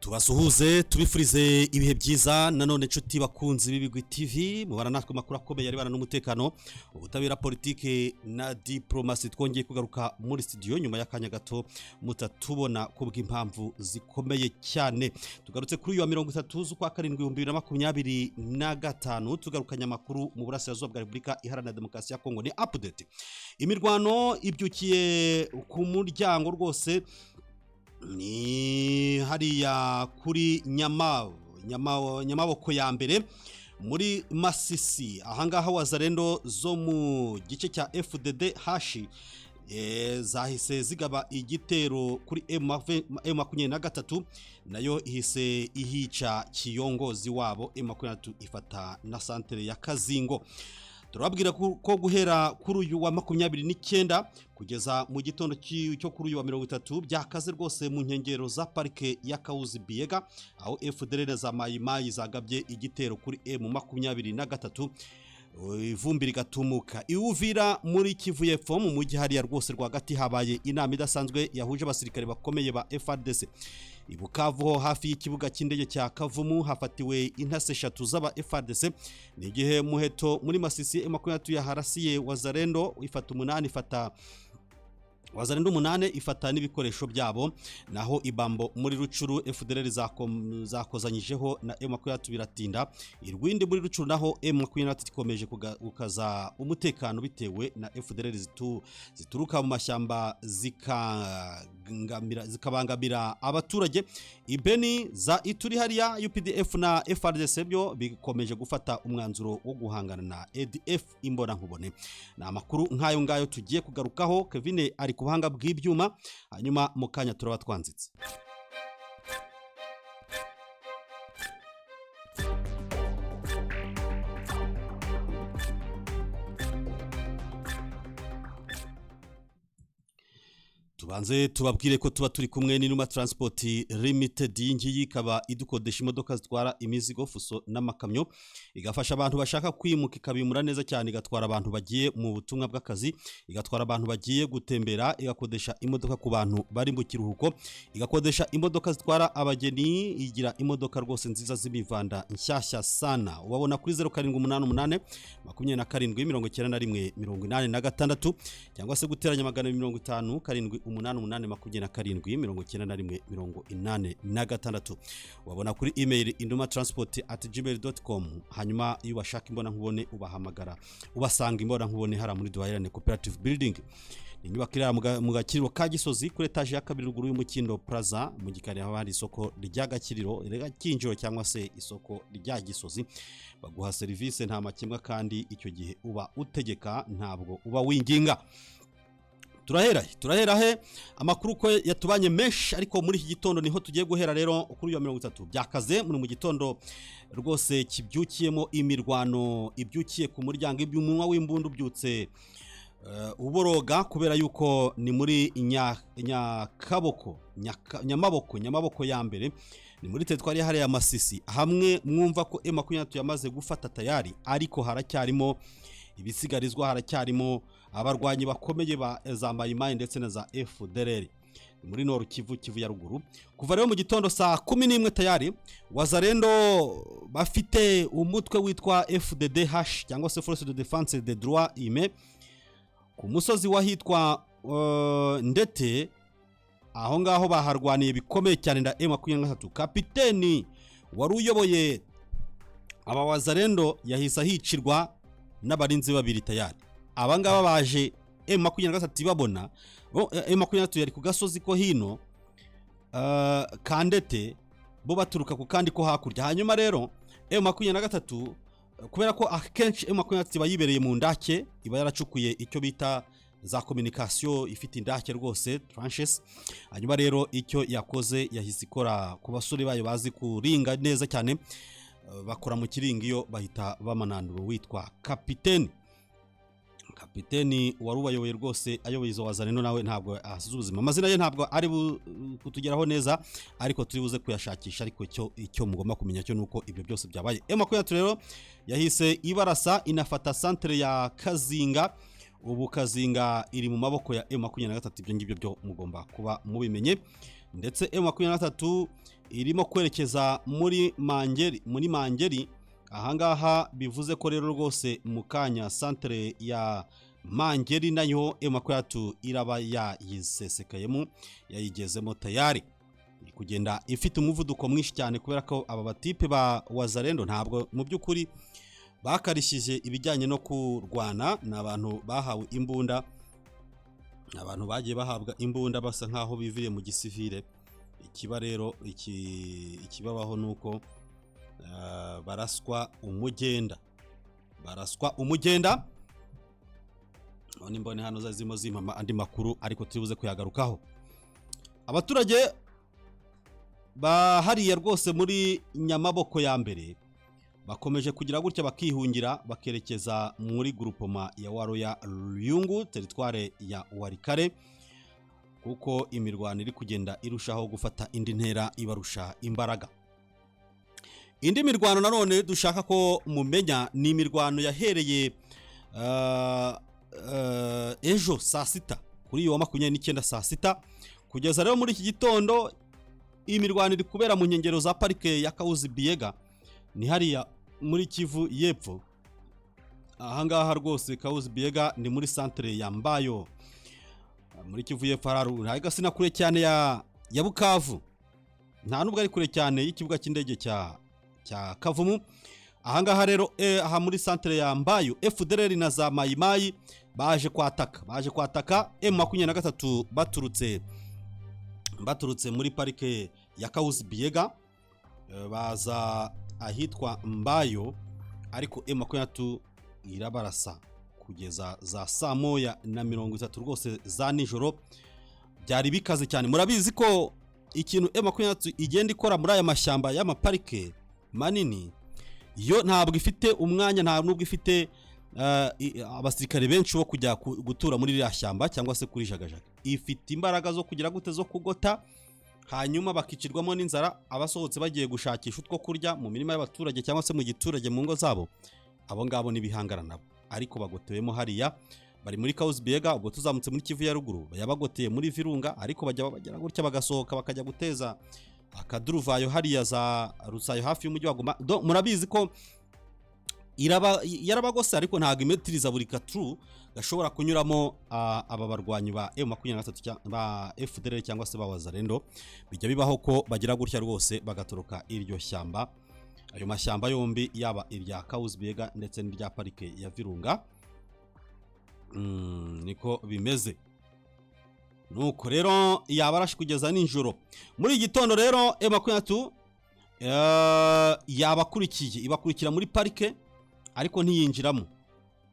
tubasuhuze tubifurize ibihe byiza nanone nshuti bakunzi b'Ibigwi TV mubara natwe makuru akomeye ari bana n'umutekano ubutabera politike na diplomasi twongeye kugaruka muri studio nyuma y'akanya gato mutatubona kubw'impamvu zikomeye cyane tugarutse kuri uyu wa 30 z'ukwa 7 2025 tugarukanya makuru mu burasirazuba bwa Republika Iharanira Demokarasi ya Kongo ni update imirwano ibyukiye ku muryango rwose ni hariya kuri nyamaboko ya mbere muri Masisi ahangaha wazarendo zo mu gice cya FDD hashi zahise zigaba igitero kuri M23 nayo ihise ihica kiyongozi wabo M23 ifata na santere ya Kazingo turababwira ko guhera kuri uyu wa 29 kugeza mu gitondo cyo kuri uyu wa 30 byakaze rwose mu nkengero za parike ya Kauzi Biega aho FDLR za Mayimayi zagabye igitero kuri M23 ivumbi rigatumuka iwuvira muri Kivu y'Epfo mu mujyi hariya rwose rwagati habaye inama idasanzwe yahuje abasirikare bakomeye ba FARDC Ibukavu hafi y'ikibuga cy'indege cya Kavumu hafatiwe intase 3 z'aba FARDC ni gihe muheto muri Masisi M23 yaharasiye wazarendo ifata 8 ifata wazarendo 8 ifata n'ibikoresho byabo naho ibambo muri Rucuru FDLR zakozanyijeho na M23 biratinda irwindi muri Rucuru naho M23 ikomeje kukaza umutekano bitewe na FDLR zituruka mu mashyamba zikabangamira abaturage ibeni za Ituri hariya UPDF na FARDC byo bikomeje gufata umwanzuro wo guhangana na ADF imbona nkubone na makuru nkayo ngayo tugiye kugarukaho Kevin ari kubuhanga bw'ibyuma hanyuma mukanya turaba twanzitse tubanze tubabwire ko tuba turi kumwe n'Inuma Transport Limited y'ingiyi ikaba idukodesha imodoka zitwara imizigo fuso n'amakamyo igafasha abantu bashaka kwimuka ikabimura neza cyane igatwara abantu bagiye mu butumwa bw'akazi igatwara abantu bagiye gutembera igakodesha imodoka ku bantu bari mu kiruhuko igakodesha imodoka zitwara abageni igira imodoka rwose nziza z'imivanda nshyashya sana ubabona kuri 0788 27 91 cyangwa se guteranya 550 karindwi 8827 wabona kuri email indumatransport@gmail.com hanyuma iyo bashaka imbona nkubone ubahamagara ubasanga imbona nkubone hara muri Duhairane Cooperative Building inyubakira mu Gakiriro ka Gisozi kuri etage ya kabiri ruguru y'Umukindo Plaza mu gikari aho hari isoko rya Gakiriro rega Kinjiro cyangwa se isoko rya Gisozi baguha service nta makimwa kandi icyo gihe uba utegeka ntabwo uba winginga turahera he amakuru ko yatubanye menshi ariko muri iki gitondo niho tugiye guhera rero kuri 30 byakaze muri mu gitondo rwose kibyukiyemo imirwano ibyukiye ku muryango iby'umunwa w'imbundu byutse uboroga kubera yuko ni muri nyamaboko ya mbere ni muri teritwari hari ya Masisi hamwe mwumva ko M23 yamaze gufata tayari ariko haracyarimo ibisigarizwa haracyarimo abarwanyi bakomeye ba Mayimayi ndetse na za FDLR muri Nord Kivu ya ruguru kuva rero mu gitondo saa 11 tayari wazarendo bafite umutwe witwa FDDH cyangwa se Force de Défense des Droits Humains ku musozi wahitwa Ndete aho ngaho baharwaniye bikomeye cyane na M23 kapiteni wari uyoboye aba wazarendo yahisa hicirwa n'abarinzi babiri tayari abangaba baje M23 babona M23 yari ku gasozi ko hino Kandete bo baturuka ku kandi ko hakurya hanyuma rero M23 kubera ko akenshi M23 bayibereye mu ndake iba yaracukuye icyo bita za communication ifite indake rwose tranches hanyuma rero icyo yakoze yahise ikora ku basore bayo bazi kuringa neza cyane bakora mu kiringiyo bahita bamananduro witwa kapiteni warubayoboye rwose ayoboye izo wazareno nawe ntabwo ahasize ubuzima amazina ye ntabwo ari kutugeraho neza ariko turi buze kuyashakisha ariko icyo mugomba kumenya cyo nuko ibyo byose byabaye M23 rero yahise ibarasa inafata centre ya Kazinga ubu Kazinga iri mu maboko ya M23 ibyo ngibyo byo mugomba kuba mubimenye ndetse M23 irimo kwerekeza muri Mangeri ahangaha bivuze ko rero rwose mu kanya santere ya Mangeri nayo M23 iraba yayisesekayemo yayigezemo tayari kugenda ifite umuvuduko mwinshi cyane kubera ko aba batipe ba Wazalendo ntabwo mu by'ukuri bakarishije ibijyanye no kurwana. N'abantu bahawe imbunda, abantu bagiye bahabwa imbunda basa nkaho biviriye mu gisivile. Ikiba rero ikibabaho nuko baraswa umugenda none mbone hano zazimo zimama andi makuru ariko turibuze kuyagarukaho. Abaturage bahariye rwose muri Nyamaboko ya mbere bakomeje kugira gutya bakihungira bakerekeza muri groupement ya Waroya Ruyungu teritware ya Warikare kuko imirwano iri kugenda irushaho gufata indi ntera ibarusha imbaraga. Indi mirwano nanone dushaka ko mumenya ni imirwano yahereye ejo saa sita kuri iyo 29 saa sita kugeza rero muri iki gitondo. Imirwano iri kubera mu nkengero za parike ya Kauzi Biega ni hariya muri Kivu y'Epfo. Ahangaha rwose Kauzi Biega ni muri centre ya Mbayo muri Kivu y'Epfo hararu ntaga sinakure cyane ya Bukavu, nta nubwo ari kure cyane y'ikibuga cy'indege cya Kavumu. Ahangaha rero aha muri centre ya Mbayo FDLR na za Mayimayi baje kwataka M23 baturutse muri parike ya Kauzi Biega baza ahitwa Mbayo ariko M23 irabarasa kugeza za saa 1:30 rwose za nijoro. Byari bikaze cyane. Murabizi ko ikintu M23 igenda ikora muri aya mashyamba y'amaparike manini yo ntabwo ifite umwanya, nta nubwo ifite abasirikare benshi bo kujya gutura muri iriya shyamba cyangwa se kuri jagajaga. Ifite imbaraga zo kugira gute zo kugota hanyuma bakicirwamo n'inzara abasohotse bagiye gushakisha utwo kurya mu mirima y'abaturage cyangwa se mu giturage mu ngo zabo. Abo ngabo nibihangara nabo ariko bagotewemo hariya bari muri Kauzi Biega. Ubwo tuzamutse muri Kivu ya ruguru yabagoteye muri Virunga ariko bajya bagera gutya bagasohoka bakajya guteza akaduruvayo hariya za Rusayo hafi y'umujyi wa Goma. Murabizi ko yarabagose ariko ntago imetiriza buri katru gashobora kunyuramo aba barwanyi ba M23 ba FDLR cyangwa se ba Wazalendo. Bijya bibaho ko bagira gutya rwose bagatoroka iryo shyamba. Ayo mashyamba yombi yaba irya Kauzi Biega ndetse n'irya parike ya Virunga niko bimeze. Nuko rero yabarashi kugeza ninjoro. Muri gitondo rero M23 ibakurikira muri parike ariko ntiyinjiramo.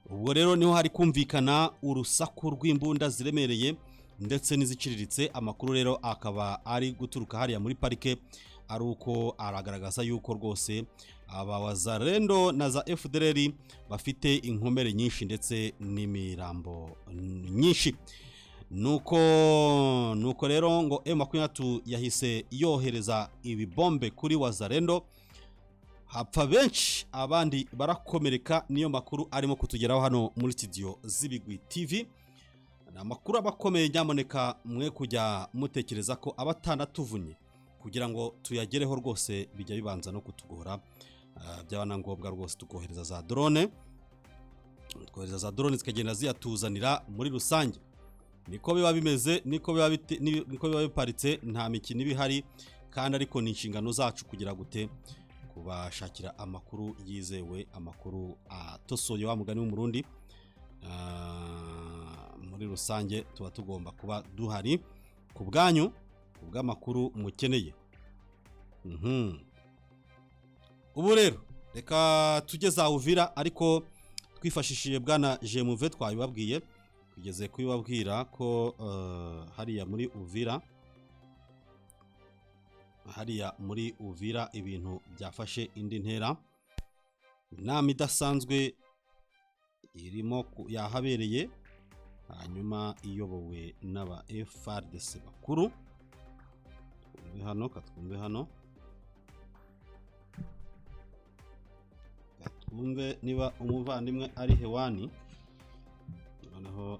Ubwo rero niho hari kumvikana urusaku rw'imbunda ziremereye ndetse n'iziciriritse. Amakuru rero akaba ari guturuka hariya muri parike ari uko aragaragaza yuko rwose aba Wazalendo na za FDLR bafite inkomere nyinshi ndetse n'imirambo nyinshi. Nuko rero ngo M23 yahise yohereza ibibombe kuri Wazalendo hapfa benshi abandi barakomereka. Niyo makuru arimo kutugeraho hano muri studio z'Ibigwi TV. Na makuru abakomeye nyamoneka mwe kujya mutekereza ko abatanatuvunye kugira ngo tuyagereho rwose bijya bibanza no kutugora. Byabana ngombwa rwose tukohereza za drone, zikagenda ziyatuzanira muri rusange. Niko biba bimeze, niko biba biparitse, nta mikino ibihari kandi ariko ni inshingano zacu kugira gute kubashakira amakuru yizewe, amakuru atosoye wa mugani w'umurundi. Muri rusange tuba tugomba kuba duhari ku bwanyu, kubw'amakuru mukeneye. Ubu rero reka tugeze Uvira ariko twifashishije bwana Jemuve twabibabwiye kugeze kubibabwira ko hariya muri Uvira ibintu byafashe indi ntera. Inama idasanzwe irimo yahabereye hanyuma iyobowe n'aba FARDC bakuru. Katwumve hano katwumve niba umuvandimwe ari hewani, noneho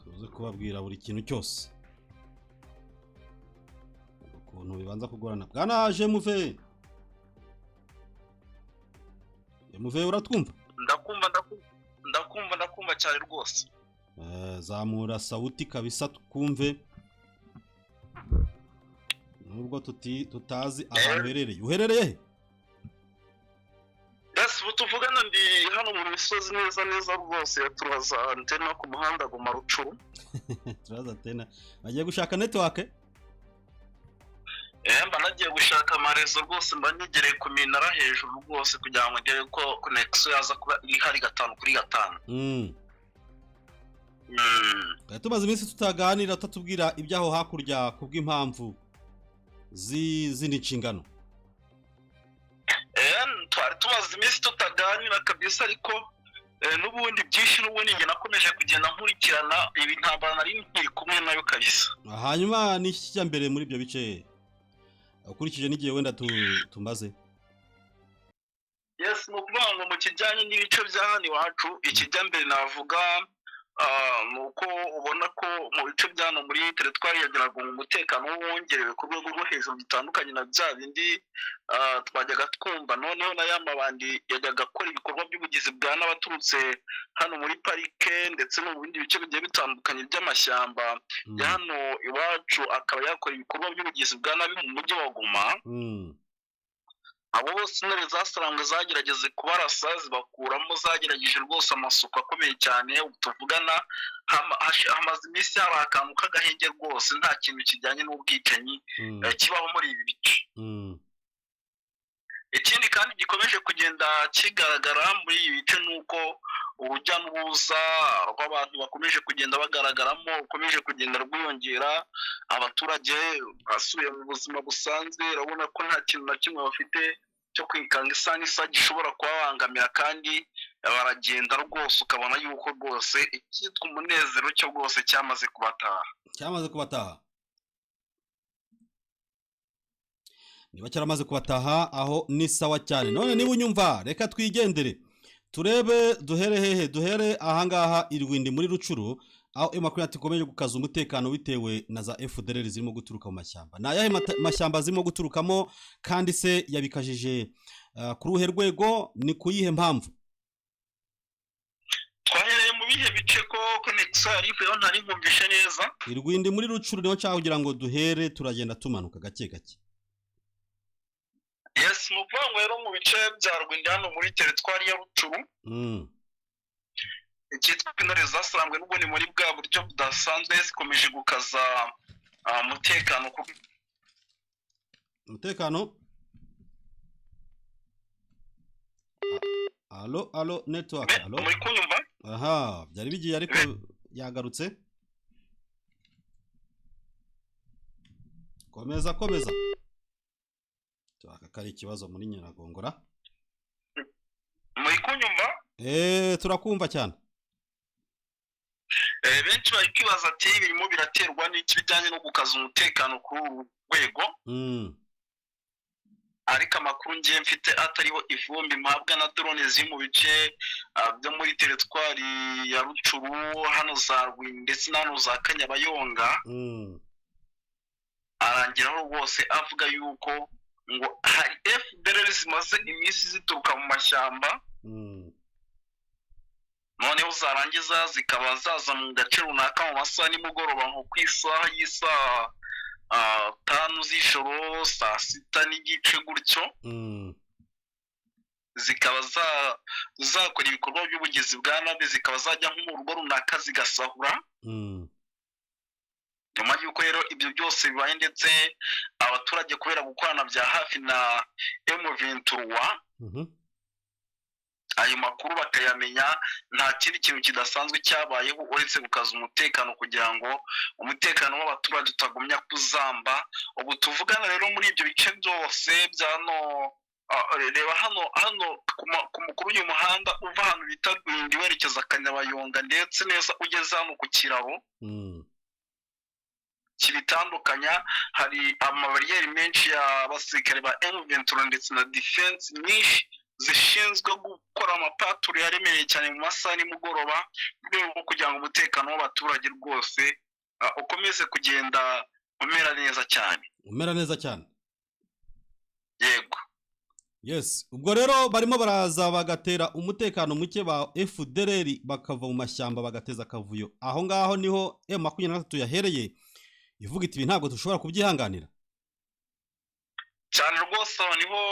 tuze kubabwira buri kintu cyose. ukuntu bibanza kugorana. Bwana Jemuve. Jemuve uratwumva? Ndakumva cyane rwose. Zamura sauti kabisa tukumve. Nubwo tutazi ahantu uherereye. Uherereye he? Yes, tuvugana ndi hano mu misozi neza rwose turaza antena ku muhanda guma Rucuru. Turaza antena. Bagiye gushaka network? Mba nagiye gushaka amarezo rwose mba nyegereye ku minara hejuru rwose kugira ngo ndebe ko connection yaza kuba iri hari 5/5. Tumaze iminsi tutaganira utatubwira ibyaho hakurya kubw'impamvu z'indi nshingano. Twari tumaze iminsi tutaganira kabisa ariko n'ubundi byinshi n'ubundi nge nakomeje kugenda nkurikirana ibi ntambara nari nkiri kumwe nayo kabisa. Hanyuma ni iki mbere muri ibyo bice ukurikije n'igihe wenda tumaze? Yes, no kuvuga ngo mu kijyanye n'ibice bya hano iwacu ikijya mbere navuga nuko ubona ko mu bice byano muri teritwari yagiraga umutekano wongerewe ku rwego rwo hejuru bitandukanye na bya bindi twajyaga twumva. Noneho na yamabandi yajyaga akora ibikorwa by'ubugizi bwa n'abaturutse hano muri parike ndetse no mu bindi bice bigiye bitandukanye by'amashyamba ya hano iwacu, akaba yakora ibikorwa by'ubugizi bwa nabi mu mujyi wa Goma. Abo bose intare zasarangwe zagerageze kubarasa zibakuramo, zagerageje rwose amasuku akomeye cyane. Tuvugana hamaze iminsi hari akantu k'agahenge rwose, nta kintu kijyanye n'ubwicanyi kibaho muri ibi bice. Ikindi kandi gikomeje kugenda kigaragara muri ibi bice nuko urujya n'uruza rw'abantu bakomeje kugenda bagaragaramo ukomeje kugenda rwiyongera. Abaturage basubiye mu buzima busanzwe, urabona ko nta kintu na kimwe bafite cyo kwikanga isa gishobora kubabangamira, kandi baragenda rwose ukabona yuko rwose icyitwa umunezero cyo rwose cyamaze kubataha. Niba cyaramaze kubataha aho ni sawa cyane. None niba unyumva reka twigendere turebe duhere hehe. Duhere ahangaha irwindi muri Rucuru aho M23 ikomeje gukaza umutekano bitewe na za FDLR zirimo guturuka mu mashyamba. Na yahe mashyamba zirimo guturukamo kandi se yabikajije ku ruhe rwego, ni kuyihe mpamvu? Twahereye mu bihe bice ko connection ariho ntari nkumvishe neza. Irwindi muri Rucuru niho cyaho kugira ngo duhere turagenda tumanuka gake gake. Yes, muvango rero mu bice bya Rwindi hano muri teritwari ya Rucuru. Icyitwa intare zasarangwe n'ubundi muri bwa buryo budasanzwe zikomeje gukaza umutekano. Allo network. Allo, muri kunyumva? Aha, byari bigiye ariko yagarutse. Komeza. Kari ikibazo muri Nyiragongora. Muri kunyumva? Turakumva cyane. Benshi bari kwibaza ati birimo biraterwa n'iki bijyanye no gukaza umutekano ku rwego. Ariko amakuru ngiye mfite atariho ivumbi mpabwa na drone ziri mu bice byo muri teritwari ya Rucuru hano za Rwindi ndetse n'hano za Kanyabayonga. Arangiraho rwose avuga yuko ngo hari FDLR zimaze iminsi zituruka mu mashyamba. Noneho zarangiza zikaba zaza mu gace runaka mu masaha nimugoroba nko ku isaha y'isaha 5 z'ijoro, saa 6 n'igice gutyo. Zikaba zakora ibikorwa by'ubugizi bwa nabi, zikaba zajya nko mu rugo runaka zigasahura. Nyuma y'uko rero ibyo byose bibaye ndetse abaturage kubera gukorana bya hafi na M23 ayo makuru bakayamenya, nta kindi kintu kidasanzwe cyabayeho uretse gukaza umutekano kugira ngo umutekano w'abaturage utagumya kuzamba. Ubu tuvugana rero muri ibyo bice byose bya reba hano ku mukuru w'uyu muhanda uva hano bita Rwindi werekeza Kanyabayonga ndetse neza ugeze hano ku kiraro kibitandukanya, hari amabariyeri menshi y'abasirikare ba M23 ndetse na defense nyinshi zishinzwe gukora amapaturu yaremereye cyane mu masaha nimugoroba rwego kugira ngo umutekano w'abaturage rwose ukomeze kugenda umera neza cyane. umera neza cyane. Yego. Yes, ubwo rero barimo baraza bagatera umutekano muke ba FDLR bakava mu mashyamba bagateza akavuyo. Aho ngaho niho M23 yahereye ivuga iti ntabwo dushobora kubyihanganira. Cyane rwose niho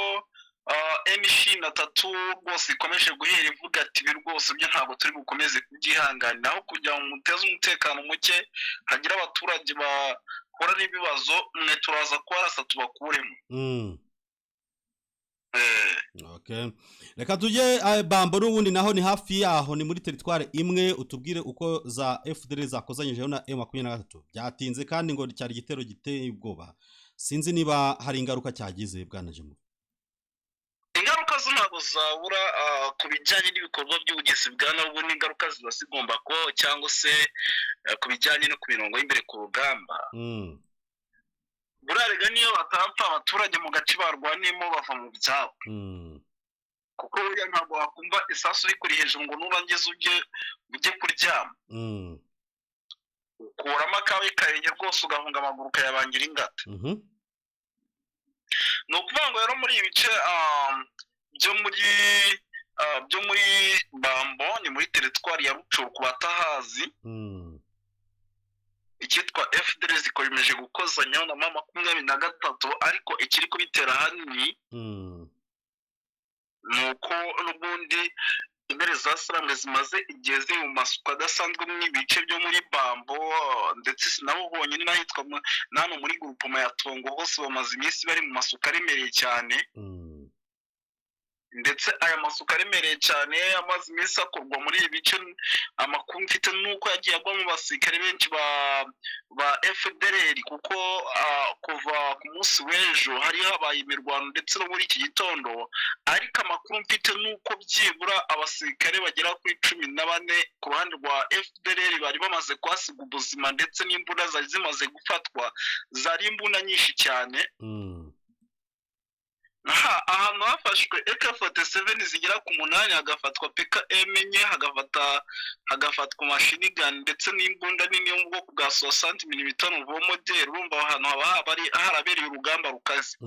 M23 rwose ikomeje guhera ivuga ati rwose byo ntabwo turi bukomeze kubyihanganira, aho kugira ngo muteze umutekano muke hagira abaturage bahora n'ibibazo, mwe turaza kubarasa tubakuremo. Okay. Reka tujye Bambo n'ubundi naho ni hafi yaho, ni muri teritware imwe. Utubwire uko za FDLR zakozanyijeho na M23. Byatinze kandi ngo cyari igitero giteye ubwoba. Sinzi niba hari ingaruka cyagize bwana Jemu. Ingaruka zo ntabwo zabura ku bijyanye n'ibikorwa by'ubugizi bwa nabi, n'ingaruka ziba zigomba ko, cyangwa se ku bijyanye no ku mirongo y'imbere ku rugamba. Burarega niyo batapfa abaturage mu gace barwaniyemo bava mu byabo. Kuko burya ntabwo wakumva isasu rikuri hejuru ngo nurangiza ujye kuryama. Ukuramo akawe karenge rwose ugahunga amaguru ukayabangira ingata. Ni ukuvuga ngo rero muri ibi bice byo muri Bambo, ni muri teritwari ya Rucuru ku batahazi, icyitwa FDLR zikomeje gukozanyaho na M23, ariko ikiri kubitera ahanini ni uko n'ubundi imbere za Sarambwe zimaze igihe ziri mu masuku adasanzwe mu bice byo muri Bambo, ndetse sinabo bonyine n'ahitwa nano muri groupement ya Tongo hose bamaze iminsi bari mu masuku aremereye cyane. Ndetse aya masuku aremereye cyane amaze iminsi akorwa muri ibi bice. Amakuru mfite nuko yagiye agwa mu basirikare benshi ba FDLR, kuko kuva ku munsi w'ejo hari habaye imirwano ndetse no muri iki gitondo, ariko amakuru mfite nuko byibura abasirikare bagera kuri 14 ku ruhande rwa FDLR bari bamaze kuhasiga ubuzima, ndetse n'imbunda zari zimaze gufatwa, zari imbunda nyinshi cyane. Ahantu hafashwe AK47 zigera ku 8, hagafatwa PKM 4, hagafatwa machine gun ndetse n'imbunda nini yo mu bwoko bwa 60 mm vo model. Urumva ahantu haba harabereye urugamba rukaze.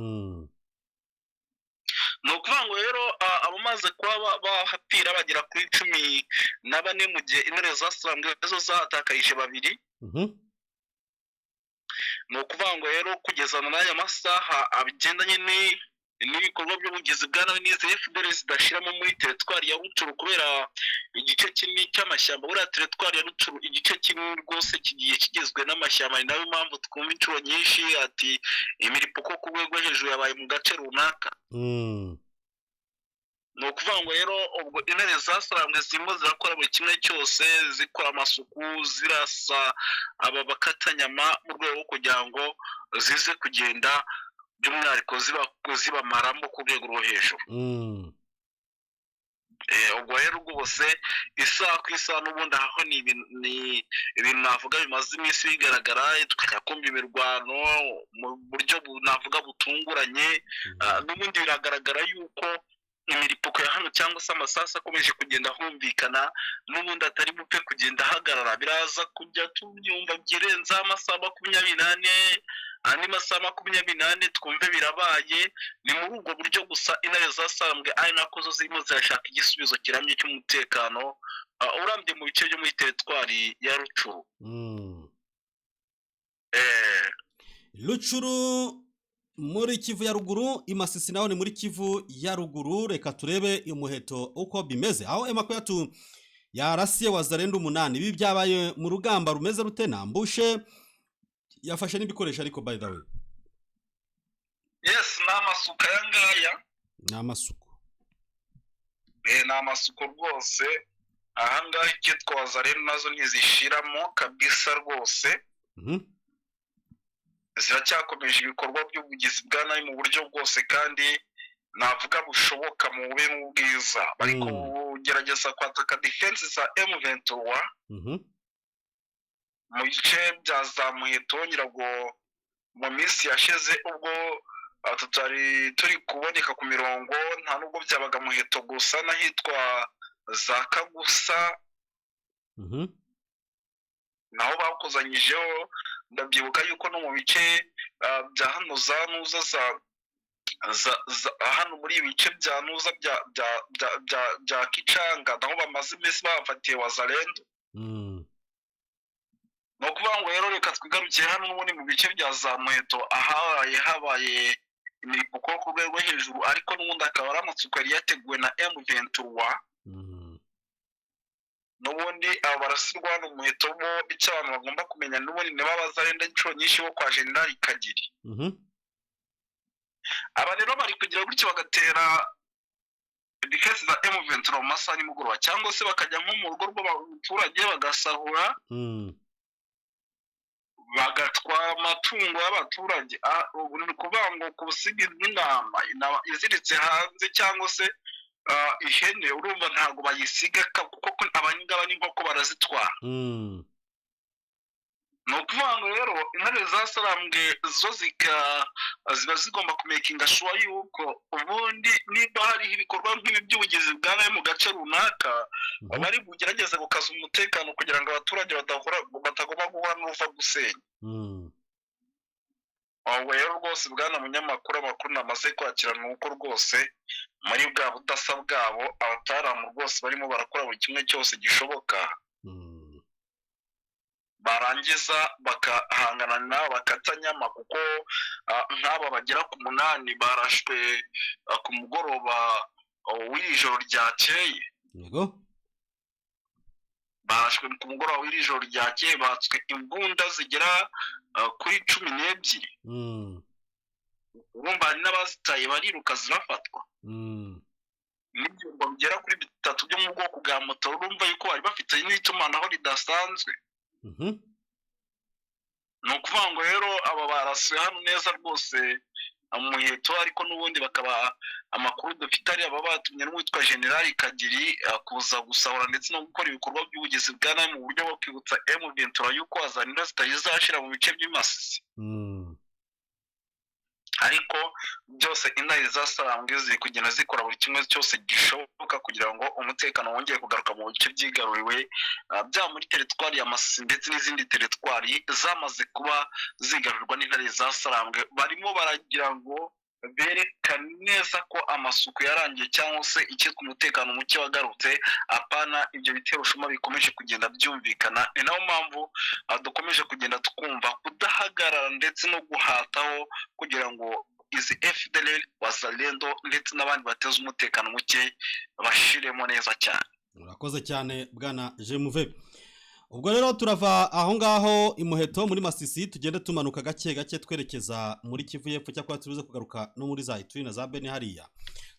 Ni ukuvuga ngo rero abamaze kuba bahapfira bagera kuri 14 mu gihe intare za Sarambwe zo zahatakayije 2. Ni ukuvuga ngo rero kugeza n'aya masaha abigendanye n'ibikorwa by'ubugizi bwa nabi n'izi FDLR zidashiramo muri teritwari ya Rucuru, kubera igice kinini cy'amashyamba. Buriya teritwari ya Rucuru igice kinini rwose kigiye kigizwe n'amashyamba. Ni nayo mpamvu twumva inshuro nyinshi ati imiripuko ku rwego hejuru yabaye mu gace runaka. Ni ukuvuga ngo rero ubwo intare za Sarambwe zirimo zirakora buri kimwe cyose, zikora amasuku, zirasa aba bakatanyama mu rwego rwo kugira ngo zize kugenda by'umwihariko zibamaramo ku rwego rwo hejuru. Ubwo rero rwose isaha ku isaha n'ubundi aho ni ibintu navuga bimaze iminsi bigaragara, tukajya kumva imirwano mu buryo navuga butunguranye. N'ubundi biragaragara yuko imiripuko ya hano cyangwa se amasasu akomeje kugenda humvikana, n'ubundi atari bupfe kugenda ahagarara. Biraza kujya tubyumva byirenze amasaha 24, andi masaha 24 twumve birabaye. Ni muri ubwo buryo gusa intare za Sarambwe ari nako zo zirimo zirashaka igisubizo kiramye cy'umutekano urambye mu bice byo muri teritwari ya Rucuru. Rucuru muri Kivu ya ruguru, Imasisi naho ni muri Kivu ya ruguru. Reka turebe umuheto uko bimeze, aho M23 yarasiye Wazalendo 8. Ibi byabaye mu rugamba rumeze rute? Nambushe yafashe n'ibikoresho, ariko by the way yes, n'amasuka yangaya, n'amasuku n'amasuku rwose. Ahangaha icyitwa Wazalendo nazo ntizishiramo kabisa rwose. Ziracyakomeje ibikorwa by'ubugizi bwa nabi mu buryo bwose, kandi navuga bushoboka mu bube mu bwiza. Bari kugerageza kwataka defense za M23 mu bice byazamuye. Tongera ngo mu minsi yashize ubwo tutari turi kuboneka ku mirongo, nta nubwo byabaga muheto gusa, n'ahitwa za Kagusa naho bakozanyijeho ndabyibuka yuko no mu bice bya hano za nuza hano muri ibi bice bya nuza bya Kicanga naho bamaze iminsi bafatiye Wazalendo. Ni ukuvuga ngo rero reka twigarukire hano n'ubundi mu bice bya za Muheto habaye imiripuko ku rwego rwo hejuru, ariko n'ubundi akaba ari amatsiko yari yateguwe na M23. N'ubundi aba barasirwa hano Muheto bo icyo abantu bagomba kumenya n'ubundi niba Wazalendo inshuro nyinshi bo kwa General Kagiri. Aba rero bari kugira gutyo bagatera dikesi za M23 mu masaha y'umugoroba, cyangwa se bakajya nko mu rugo rw'abaturage bagasahura, bagatwara amatungo y'abaturage. Ubu ni ukuvuga ngo ku busiga bw'intama iziritse hanze cyangwa se ihene, urumva ntabwo bayisiga kuko abanyingaba n'inkoko barazitwara. Ni ukuvuga ngo rero intare zasarambwe zo ziba zigomba kumekinga shuwa yuko ubundi niba hariho ibikorwa nk'ibi by'ubugizi bwa nabi mu gace runaka, bari bugerageze gukaza umutekano kugira ngo abaturage batagomba guhura n'uva gusenya. Aho rero rwose bwana munyamakuru, amakuru namaze kwakira ni uko rwose muri bwa budasa bwabo abataramu rwose barimo barakora buri kimwe cyose gishoboka, barangiza bakahangana nabo bakatanyama, kuko nk'aba bagera ku 8 barashwe ku mugoroba w'iri joro ryakeye. Barashwe ku mugoroba w'iri joro ryakeye, batswe imbunda zigera kuri 12. Urumva hari n'abazitaye bariruka zirafatwa. N'ibyumba bigera kuri 3 byo mu bwoko bwa moto, urumva yuko bari bafite n'itumanaho ridasanzwe. Ni ukuvuga ngo rero aba barasuye hano neza rwose Muheto, ariko n'ubundi bakaba amakuru dufite ari aba batumye n'uwitwa General Kagiri kuza gusahura ndetse no gukora ibikorwa by'ubugizi bwa nabi mu buryo bwo kwibutsa M23 yuko Wazalendo zitazashira mu bice by'Imasisi. Ariko byose intare zasarambwe ziri kugenda zikora buri kimwe cyose gishoboka kugira ngo umutekano wongeye kugaruka mu bice byigaruriwe bya muri teritwari ya Masisi ndetse n'izindi teritwari zamaze kuba zigarurwa n'intare zasarambwe. Barimo baragira ngo berekane neza ko amasuku yarangiye cyangwa se icyitwa umutekano muke wagarutse, apana ibyo bitero shuma bikomeje kugenda byumvikana. Ni nayo mpamvu dukomeje kugenda twumva kudahagarara ndetse no guhataho kugira ngo izi FDLR, Wazalendo ndetse n'abandi bateza umutekano muke bashiremo neza cyane. Urakoze cyane bwana Jemuve. Ubwo rero turava aho ngaho imuheto muri Masisi, tugende tumanuka gake gake twerekeza muri Kivu y'Epfo, cyangwa turuze kugaruka no muri za Ituri na za Beni hariya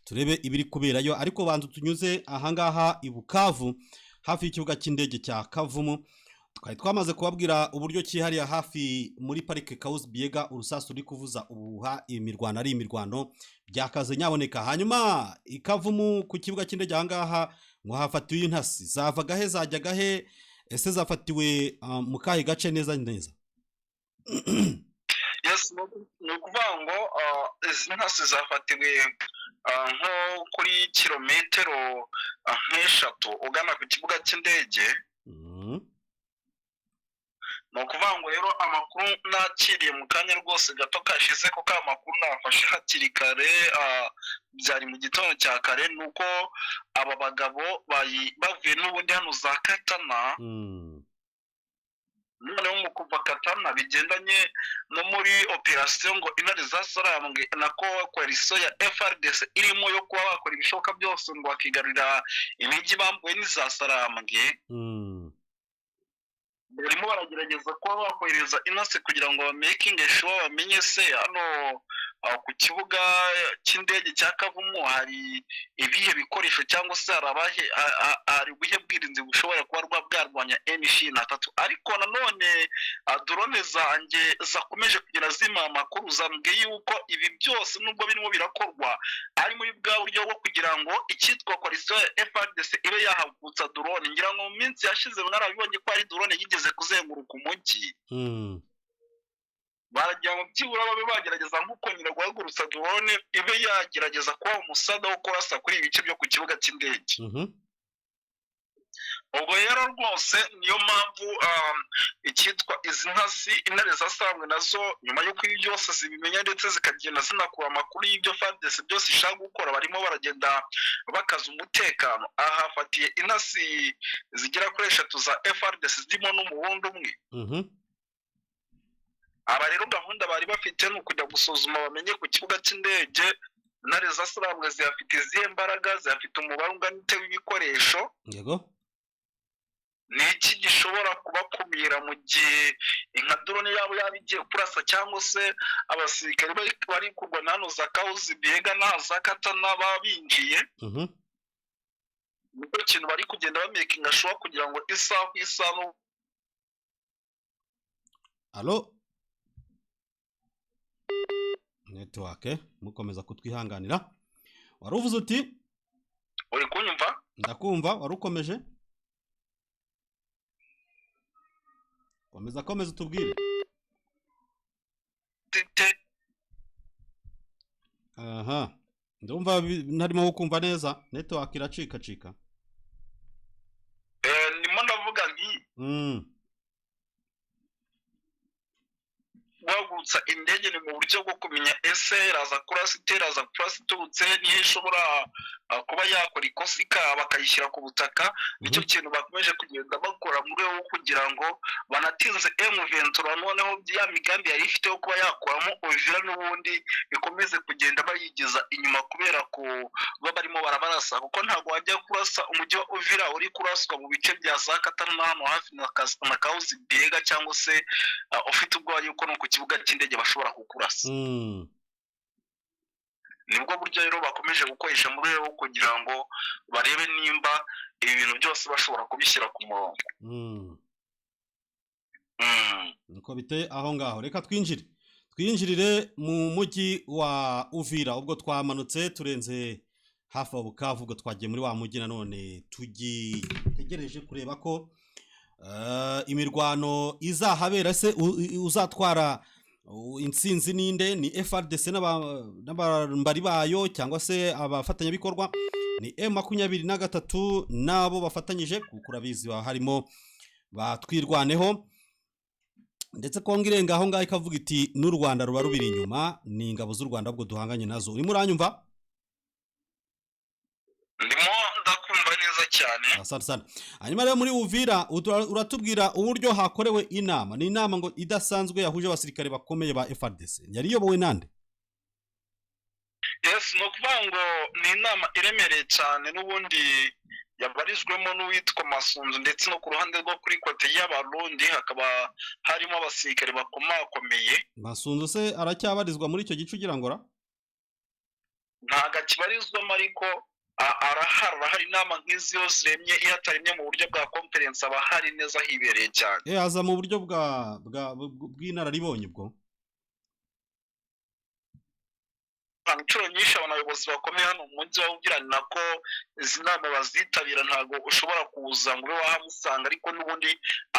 turebe ibiri kuberayo. Ariko bantu tunyuze aha ngaha i Bukavu hafi y'ikibuga cy'indege cya Kavumu, twari twamaze kubabwira uburyo cyihariye hafi muri parike Kauzi Biega urusasu uri kuvuza ubuha imirwano ari imirwano byakaze nyaboneka. Hanyuma ikavumu ku kibuga cy'indege aha ngaha ngo hafatiwe intasi, zavaga he zajyaga he, ese zafatiwe mu kahe gace neza neza? Yes, ni ukuvuga ngo izi ntasi zafatiwe nko kuri kilometero 3 ugana ku kibuga cy'indege. Ni ukuvuga ngo rero amakuru nakiriye mu kanya rwose gato kashize, kuko amakuru nafashe hakiri kare, byari mu gitondo cya kare, nuko aba bagabo bavuye n'ubundi hano za Katana. Noneho mu kuva Katana bigendanye no muri operasiyo ngo intare zasarambwe nako coalition ya FRDC irimo yo kuba bakora ibishoboka byose ngo bakigarurira imijyi bambuwe n'izasarambwe. Barimo baragerageza kuba bakohereza inase kugira ngo bamakinge sure bamenye se hano ku kibuga cy'indege cya Kavumu hari ibihe bikoresho cyangwa se hari ubuhe bwirinzi bushobora kuba bwarwanya M23. Ariko nanone drone zanjye zakomeje kugira zima amakuru zambwiye yuko ibi byose nubwo birimo birakorwa ari muri bwa buryo bwo kugira ngo icyitwa coalition ya FRDC ibe yahavutsa drone. Ngira ngo mu minsi yashize mwarabibonye ko ari drone yigeze kuzenguruka umujyi. Baragira ngo byibura babe bagerageza nk'uko nyine guhagurutsa drone ibe yagerageza kuba umusada wo kurasa kuri ibice byo ku kibuga cy'indege. ubwo rero rwose niyo mpamvu icyitwa izi ntasi intare zasambwe nazo nyuma y'uko ibi byose zibimenya ndetse zikagenda zinakura amakuru y'ibyo FARDC byose ishaka gukora, barimo baragenda bakaza umutekano. Aha hafatiye intasi zigera kuri 3 za FARDC zirimo n'umurundi umwe. Aba rero gahunda bari bafite ni ukujya gusuzuma bamenye ku kibuga cy'indege intare zasambwe zihafite izihe mbaraga, zihafite umubare ungana w'ibikoresho, yego ni iki gishobora kubakumira mu gihe inka drone yabo igiye kurasa, cyangwa se abasirikare bari kurwana hano za Kauzi Biega na za Katana babinjiye. Nicyo kintu bari kugenda bamakinga sure kugira ngo isaha ku isaha. Allo network mukomeza kutwihanganira. Wari uvuze uti uri kunyumva? Ndakumva. Wari ukomeje komeza utubwire. Aha, ndumva ntarimo kumva neza, network iracika. Ndimo ndavuga nti guhagurutsa indege ni mu buryo bwo kumenya ese iraza kurasa iteraza kurasa iturutse niyo ishobora kuba yakora ikosa bakayishyira ku butaka. Nicyo kintu bakomeje kugenda bakora mu rwego kugira ngo banatinze M23 noneho ya migambi yari ifite yo kuba yakuramo Uvira n'ubundi ikomeze kugenda bayigiza inyuma, kubera ko baba barimo barabarasa, kuko ntabwo wajya kurasa umujyi wa Uvira uri kuraswa mu bice bya za Katana hano hafi na Kauzi Biega, cyangwa se ufite ubwoba yuko no ku kibuga cy'indege bashobora kukurasa. Nibwo buryo rero bakomeje gukoresha mu rwego kugira ngo barebe nimba ibi bintu byose bashobora kubishyira ku murongo. Niko biteye aho ngaho. Reka twinjirire mu mujyi wa Uvira. Ubwo twamanutse turenze hafi ya Bukavu, ubwo twagiye muri wa mujyi nanone tugitegereje kureba ko imirwano izahabera. Se uzatwara intsinzi ninde? Ni FARDC n'abambari bayo, cyangwa se abafatanyabikorwa ni M23 nabo bafatanyije? Kuko urabizi harimo batwirwaneho, ndetse kongirenga aho ngaho ikavuga iti n'u Rwanda ruba rubiri inyuma, ni ingabo z'u Rwanda ubwo duhanganye nazo. Urimo uranyumva? Ndimo ndakumva neza cyane. Asante sana. Hanyuma rero muri Uvira uratubwira uburyo hakorewe inama. Ni inama ngo idasanzwe yahuje abasirikare bakomeye ba FARDC. Yari yobowe nande? Yes, no kuvuga ngo ni inama iremereye cyane n'ubundi yabarizwemo n'uwitwa Masunzu, ndetse no ku ruhande rwo kuri kote y'Abarundi hakaba harimo abasirikare bakomakomeye. Masunzu se aracyabarizwa muri icyo gice ugira ngo ra? Ntago akibarizwamo, ariko arahari inama nk'izi yose iremye ihataremye mu buryo bwa conference aba hari neza hibereye cyane. Aza mu buryo bw'inararibonye ubwo. Inshuro nyinshi abayobozi bakomeye hano mu mujyi wa Uvira nako izi nama bazitabira, ntago ushobora kuza ngo wahamusanga, ariko n'ubundi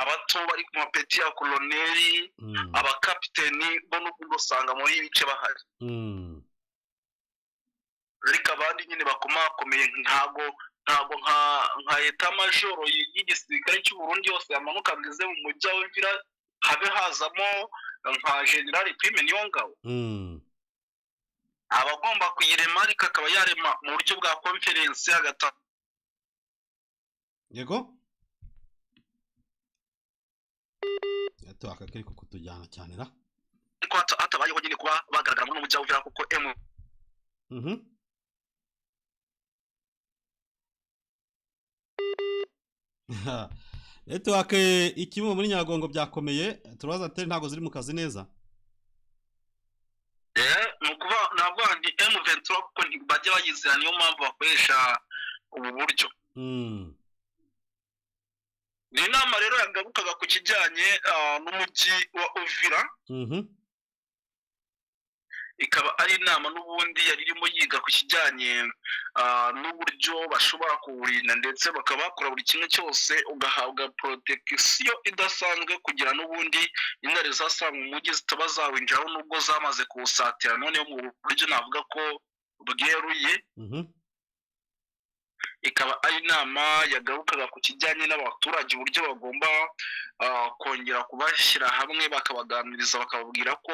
abato bari ku mapeti ya koloneli, abakapiteni bo n'ubundi usanga muri ibice bahari. Ariko abandi nyine bakomakomeye ntago nka eta majoro y'igisirikare cy'u Burundi yose yamanuka ngeze mu mujyi wa Uvira habe hazamo nka General Prime Niyongabo. Abagomba kuyirema, ariko akaba yarema mu buryo bwa conference hagata. Yego yato akakiri ko kutujyana cyane ra, ariko hatabayeho nyine kuba bagaragara mu mujyi wa Uvira kuko network ikimo muri Nyagongo byakomeye. Turabaza ate ntago ziri mu kazi neza? Nukuba nabwo ndi M23 kuko ntibajya bayizira, niyo mpamvu bakoresha ubu buryo. Ni inama rero yagarukaga ku kijyanye n'umujyi wa Uvira. Ikaba ari inama n'ubundi yari irimo yiga ku kijyanye n'uburyo bashobora kuwurinda, ndetse bakaba bakora buri kimwe cyose ugahabwa protection idasanzwe kugira n'ubundi intare zasanga umujyi zitaba zawinjiraho nubwo zamaze kuwusatira, noneho mu buryo navuga ko bweruye. ikaba ari inama yagarukaga ku kijyanye n'abaturage uburyo bagomba kongera kubashyira hamwe bakabaganiriza bakababwira ko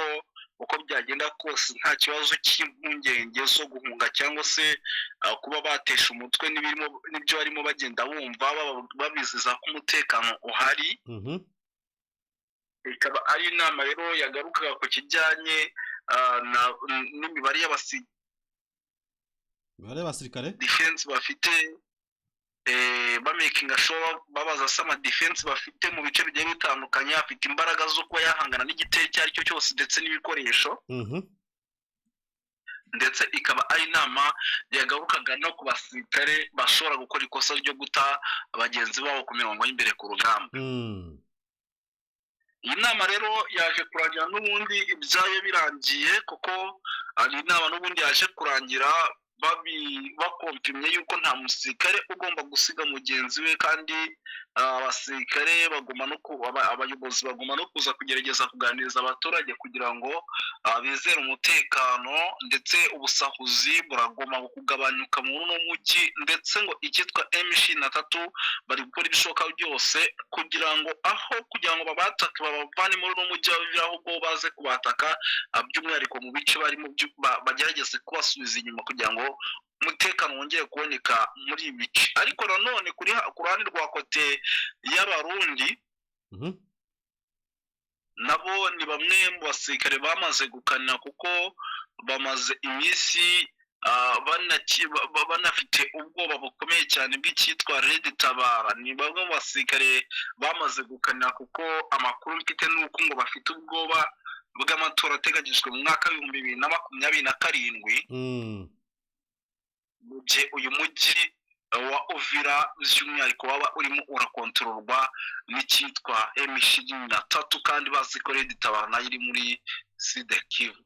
uko byagenda kose nta kibazo cy'impungenge zo guhunga cyangwa se kuba batesha umutwe n'ibyo barimo bagenda bumva babizeza ko umutekano uhari. Ikaba ari inama rero yagarukaga ku kijyanye n'imibare y'abasirikare defense bafite, bamakinga sure babaza sama defense bafite mu bice bigiye bitandukanye, afite imbaraga zo kuba yahangana n'igitero icyo ari cyo cyose ndetse n'ibikoresho. Ndetse ikaba ari inama yagarukaga no ku basirikare bashobora gukora ikosa ryo guta abagenzi babo ku mirongo y'imbere ku rugamba. Iyi nama rero yaje kurangira n'ubundi ibyayo birangiye, kuko ari inama n'ubundi yaje kurangira bakompimye yuko nta musirikare ugomba gusiga mugenzi we, kandi abasirikare abayobozi bagomba no kuza kugerageza kuganiriza abaturage kugira ngo bizere umutekano, ndetse ubusahuzi buragomba kugabanyuka muri uno mujyi, ndetse ngo icyitwa M23 bari gukora ibishoboka byose kugira ngo babatake babavane muri uno mujyi babivire ahubwo baze kubataka, by'umwihariko mu bice barimo bagerageze kubasubiza inyuma kugira ngo umutekano wongeye kuboneka muri ibi bice. Ariko nanone ku ruhande rwa kote y'abarundi nabo ni bamwe mu basirikare bamaze gukanira, kuko bamaze iminsi banafite ubwoba bukomeye cyane bw'icyitwa Red Tabara. Ni bamwe mu basirikare bamaze gukanira, kuko amakuru mfite nuko ngo bafite ubwoba bw'amatora ateganyijwe mu mwaka w'2027 mu gihe uyu mujyi wa Uvira by'umwihariko waba urimo urakontororwa n'icyitwa M23, kandi bazi ko Red Tabara nayo iri muri Sud Kivu.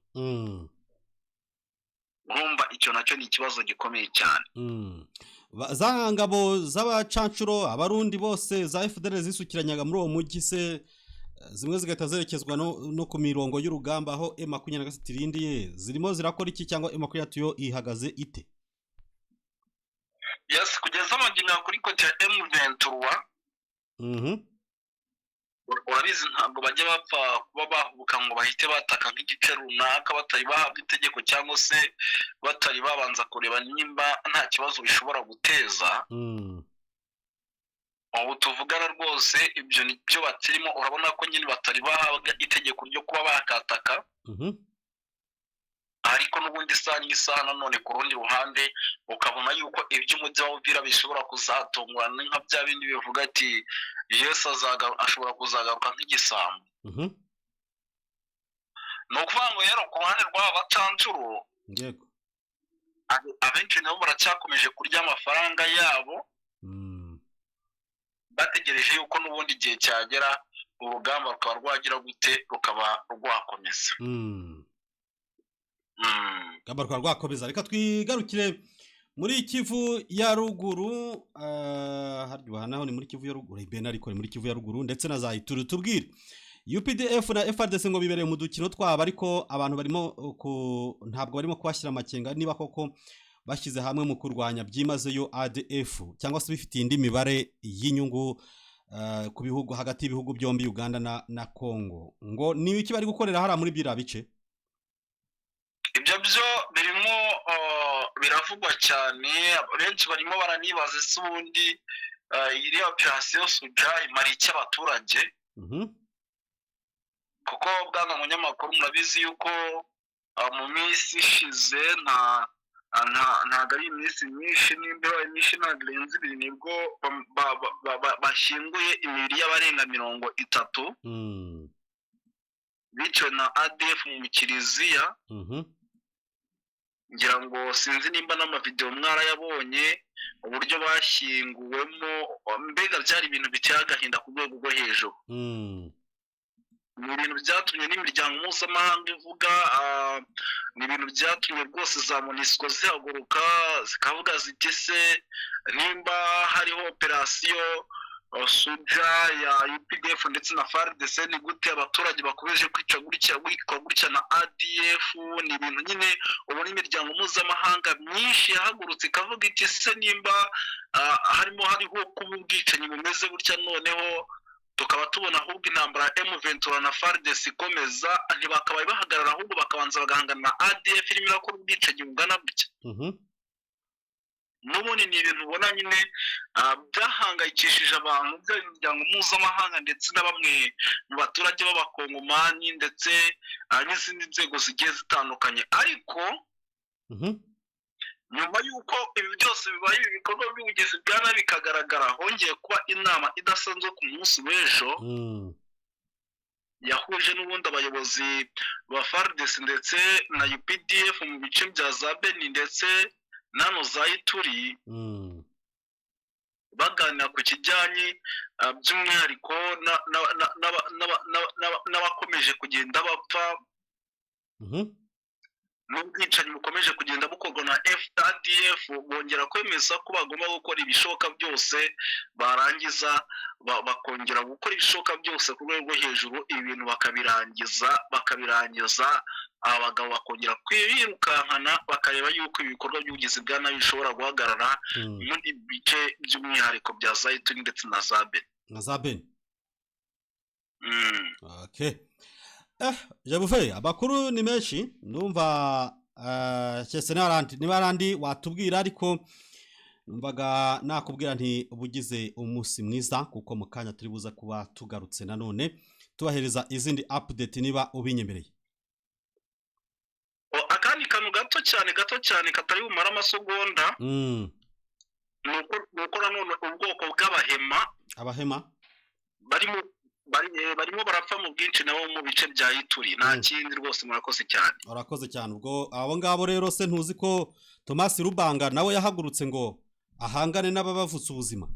Urumva icyo nacyo ni ikibazo gikomeye cyane. Za ngabo z'abacancuro abarundi bose za FDL zisukiranyaga muri uwo mujyi se, zimwe zigahita zerekezwa no ku mirongo y'urugamba aho M23 irindiye, zirimo zirakora iki cyangwa M23 yo ihagaze ite? Yes, kugeza amagina kuri kote ya M23 urabizi ntabwo bajya bapfa kuba bahubuka ngo bahite bataka nk'igice runaka batari bahabwa itegeko, cyangwa se batari babanza kureba nimba nta kibazo bishobora guteza. Ubu tuvugana rwose ibyo nicyo batirimo, urabona ko nyine batari bahabwa itegeko ryo kuba bakataka. Ariko n'ubundi isaha nanone ku rundi ruhande ukabona yuko iby'umujyi wa Uvira bishobora kuzatungurana nka bya bindi bivuga ati Yesu ashobora kuzagaruka nk'igisambo. Ni ukuvuga ngo rero ku ruhande rw'aba bacancuro abenshi nabo baracyakomeje kurya amafaranga yabo, bategereje yuko n'ubundi igihe cyagera urugamba rukaba rwagira gute, rukaba rwakomeza. Gabarwa rwakomeza. Reka twigarukire muri Kivu ya ruguru, haryo naho ni muri Kivu ya ruguru, ariko ni muri Kivu ya ruguru ndetse na za Ituri. Tubwire UPDF na FARDC ngo bibereye mu dukino twabo, ariko abantu ntabwo barimo kubashyira amakenga niba koko bashyize hamwe mu kurwanya byimazeyo ADF, cyangwa se bifitiye indi mibare y'inyungu ku bihugu, hagati y'ibihugu byombi Uganda na Congo. Ngo ni iki bari gukorera hara muri bira bice? Ibyo byo birimo biravugwa cyane, benshi barimo baranibaza ese ubundi iri operation Suja imara iki abaturage. Kuko bwana munyamakuru murabizi yuko mu minsi ishize ntabwo ari iminsi myinshi, nimba myinshi ntabwo irenze ibiri, nibwo bashyinguye imibiri y'abarenga 30 biciwe na ADF mu kiliziya. Ngira ngo sinzi nimba n'amavideo mwarayabonye uburyo bashyinguwemo, mbega byari ibintu biteye agahinda ku rwego rwo hejuru. Ni ibintu byatumye n'imiryango mpuzamahanga ivuga, ni ibintu byatumye rwose za MONUSCO zihaguruka zikavuga ziti se nimba hariho operasiyo Suja ya UPDF ndetse na FARDC, ni gute abaturage bakomeje kwicwa gutya na ADF. Ni ibintu nyine ubona imiryango mpuzamahanga myinshi yahagurutse ikavuga iti se nimba hariho kuba ubwicanyi bumeze gutya, noneho tukaba tubona ahubwo intambara ya M23 na FARDC ikomeza, ntibakabaye bahagarara ahubwo bakabanza bagahangana na ADF irimo irakora ubwicanyi bungana gutya. N'ubundi ni ibintu ubona nyine byahangayikishije abantu by'imiryango mpuzamahanga ndetse na bamwe mu baturage b'abakongomani ndetse n'izindi nzego zigiye zitandukanye. Ariko nyuma y'uko ibi byose bibaye, ibi bikorwa by'ubugizi bwa nabi bikagaragara, hongeye kuba inama idasanzwe ku munsi w'ejo yahuje n'ubundi abayobozi ba FARDC ndetse na UPDF mu bice bya za Beni ndetse nano za Ituri, baganira ku kijyanye by'umwihariko n'abakomeje kugenda bapfa n'ubwicanyi bukomeje kugenda bukorwa na FARDC. Bongera kwemeza ko bagomba gukora ibishoboka byose, barangiza bakongera gukora ibishoboka byose ku rwego rwo hejuru, ibintu bakabirangiza abagabo bakongera kwirukankana, bakareba yuko ibikorwa by'ubugizi bwa nabi bishobora guhagarara muri bice by'umwihariko bya Zaituni ndetse na za Beni. Okay. Jabuve, abakuru ni menshi, numva cyese n'abandi watubwira, ariko numvaga nakubwira nti ubugize umunsi mwiza, kuko mu kanya turi buza kuba tugarutse nanone tubahereza izindi update niba ubinyemereye. Akandi kantu gato cyane katari bumara amasegonda, nuko nanone ubwoko bw'abahema barimo barapfa mu bwinshi nabo mu bice bya Ituri. Nta kindi rwose, murakoze cyane. Urakoze cyane. Ubwo abo ngabo rero se ntuzi ko Thomas Rubanga nawe yahagurutse ngo ahangane n'ababavutse ubuzima?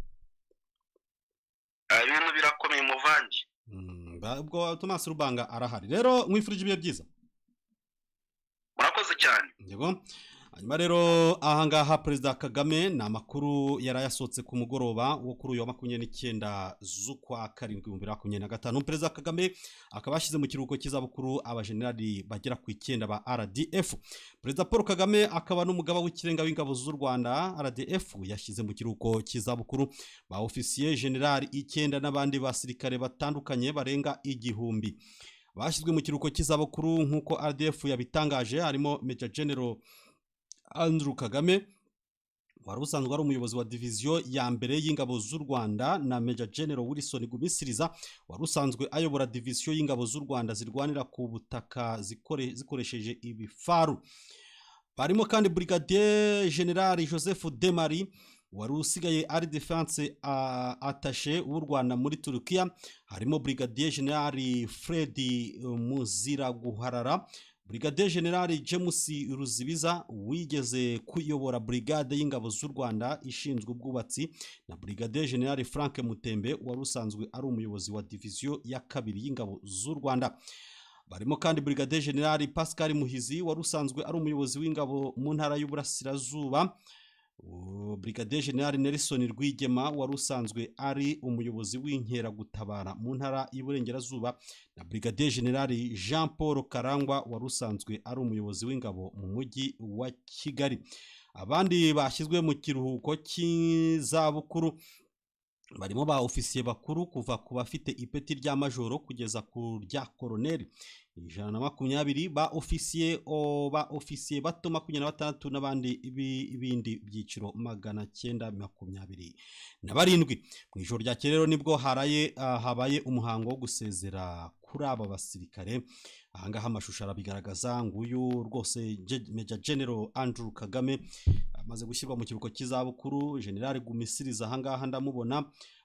Ibintu birakomeye muvangi. Ubwo Thomas Rubanga arahari. Rero mwifurije ibihe byiza. Murakoze cyane. Yego. Hanyuma rero ahangaha Perezida Kagame na makuru yarayasohotse ku mugoroba wo kuri uyu wa 29 z'ukwa 7 2025. Perezida Kagame akaba yashyize mu kiruhuko cy'izabukuru abajenerali bagera ku 9 ba RDF. Perezida Paul Kagame akaba n'umugaba w'ikirenga w'ingabo z'u Rwanda RDF yashyize mu kiruhuko cy'izabukuru ba officier general 9 n'abandi basirikare batandukanye barenga 1000 bashyizwe mu kiruhuko cy'izabukuru nk'uko RDF yabitangaje. Harimo Major General Andrew Kagame wari usanzwe ari umuyobozi wa diviziyo ya mbere y'ingabo z'u Rwanda, na Major General Wilson Gumisiriza wari usanzwe ayobora diviziyo y'ingabo z'u Rwanda zirwanira ku butaka zikoresheje ibifaru. Barimo kandi Brigadier General Joseph Demari wari usigaye ari defense attaché w'u Rwanda muri Turukiya. Harimo Brigadier General Fred Muzira Guharara, Brigadier General James Ruzibiza wigeze kuyobora brigade y'ingabo z'u Rwanda ishinzwe ubwubatsi, na Brigadier General Frank Mutembe wari usanzwe ari umuyobozi wa diviziyo ya kabiri y'ingabo z'u Rwanda. Barimo kandi Brigadier General Pascal Muhizi wari usanzwe ari umuyobozi w'ingabo mu ntara y'Uburasirazuba, Brigadier General Nelson Rwigema wari usanzwe ari umuyobozi w'inkeragutabara mu ntara y'Iburengerazuba, na Brigadier General Jean Paul Karangwa wari usanzwe ari umuyobozi w'ingabo mu mujyi wa Kigali. Abandi bashyizwe mu kiruhuko cy'izabukuru barimo ba ofisiye bakuru kuva ku bafite ipeti rya majoro kugeza ku rya koroneli 120, ba ofisiye bato 26 n'abandi ibindi byiciro 927. Mu ijoro rya rero nibwo habaye umuhango wo gusezera kuri aba basirikare. Ahangaha amashusho arabigaragaza. Nguyu rwose Major General Andrew Kagame amaze gushyirwa mu kiruhuko cy'izabukuru. General Gumisiriza ahangaha ndamubona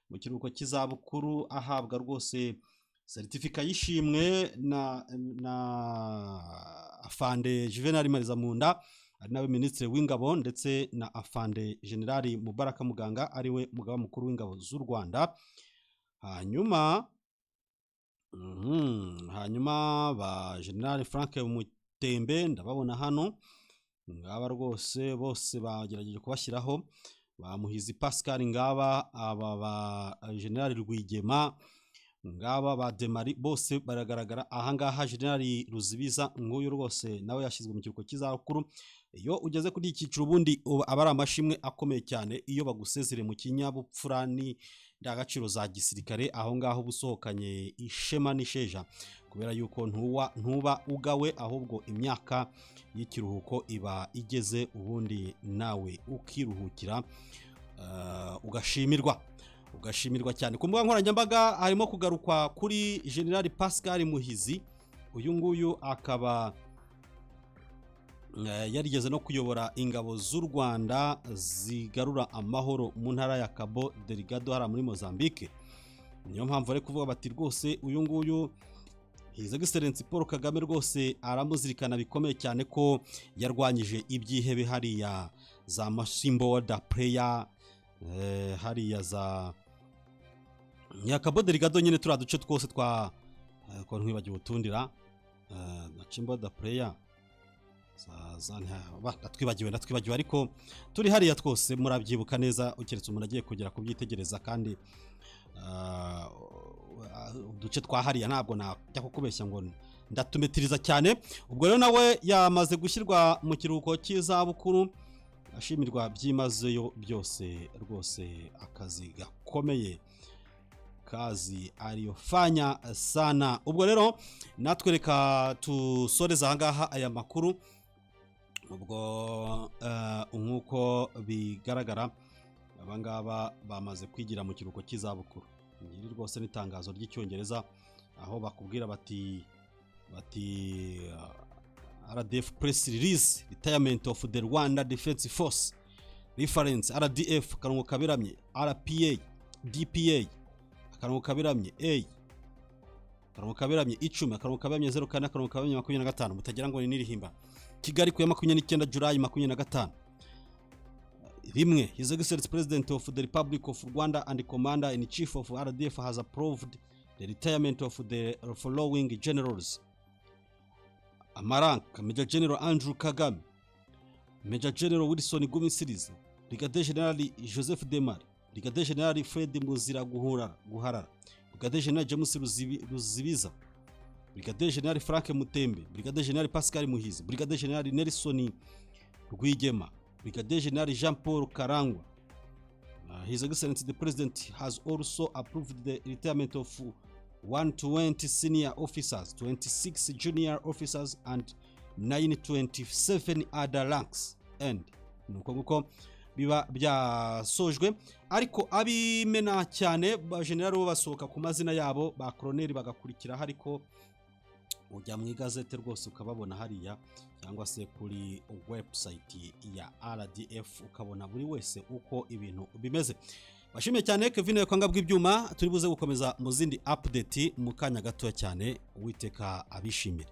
mu kiruhuko cy'izabukuru ahabwa rwose certificate y'ishimwe na Afande Juvenal Marizamunda ari nawe ministre w'ingabo, ndetse na Afande General Mubaraka Muganga ariwe mugaba mukuru w'ingabo z'u Rwanda. Hanyuma ba General Frank Mutembe ndababona hano ngaba rwose bose bagerageje kubashyiraho. ba Muhizi Pascal ngaba aba ba General Rwigema ngaba ba Demari bose baragaragara ahangaha. General Ruzibiza nguyu rwose nawe yashizwe mu kiruko kizakuru. Iyo ugeze kuri iki cyiciro ubundi abari amashimwe akomeye cyane iyo bagusezere mu kinyabupfurani ndagaciro za gisirikare aho ngaho busohokanye ishema n'isheja kubera yuko ntuba ugawe ahubwo imyaka y'ikiruhuko iba igeze ubundi nawe ukiruhukira ugashimirwa cyane. Ku mbuga nkoranyambaga harimo kugarukwa kuri General Pascal Muhizi. Uyu nguyu akaba yarigeze no kuyobora ingabo z'u Rwanda zigarura amahoro mu ntara ya Cabo Delgado hara muri Mozambique. Niyo mpamvu ari kuvuga bati rwose uyu nguyu His Excellency Paul Kagame rwose aramuzirikana bikomeye cyane ko yarwanyije ibyihebe hariya za Mashimbo da Prayer hariya za Cabo Delgado nyine turaduce twose twa ko ntwibagiwe utundira Mashimbo da Prayer natwibagiwe ariko turi hariya twose murabyibuka neza ukeretse umuntu agiye kugera kubyitegereza kandi uduce twa hariya ntabwo najya kukubeshya ngo ndatumetiriza cyane. Ubwo rero nawe yamaze gushyirwa mu kiruhuko cy'izabukuru ashimirwa byimazeyo byose rwose akazi gakomeye kazi aliyofanya sana. Ubwo rero natwereka tusoreza ahangaha aya makuru. Ubwo nkuko bigaragara abangaba bamaze kwigira mu kiruhuko cy'izabukuru. Ngiri rwose n'itangazo ry'icyongereza aho bakubwira bati RDF press release retirement of the Rwanda Defense Force reference RDF karongo kabiramye RPA DPA karongo kabiramye A karongo kabiramye 10 karongo kabiramye 04 karongo kabiramye 25 mutagira ngo ni nirihimba Kigali ku ya 29 July 25 rimwe. His Excellency President of the Republic of Rwanda and Commander in Chief of RDF has approved the retirement of the following generals: Amarank Major General Andrew Kagame, Major General Wilson Gumisiriza, Brigadier General Joseph Demari, Brigadier General Fred Muzira Guharara, Brigadier General James Ruzibiza, Brigadier General Frank Mutembe, Brigadier General Pascal Muhizi, Brigadier General Nelson Rwigema, Brigadier General Jean Paul Karangwa. His Excellency the President has also approved the retirement of 120 senior officers, 26 junior officers and 927 other ranks. And nuko biba byasojwe ariko abimena cyane ba general bo basohoka ku mazina yabo ba colonel bagakurikira hariko ujya mu igazete rwose ukababona hariya cyangwa se kuri website ya RDF ukabona buri wese uko ibintu bimeze. Bashimiye cyane Kevin Yakwanga bw'ibyuma turi buze gukomeza mu zindi update mu kanya gato cyane. Uwiteka abishimire.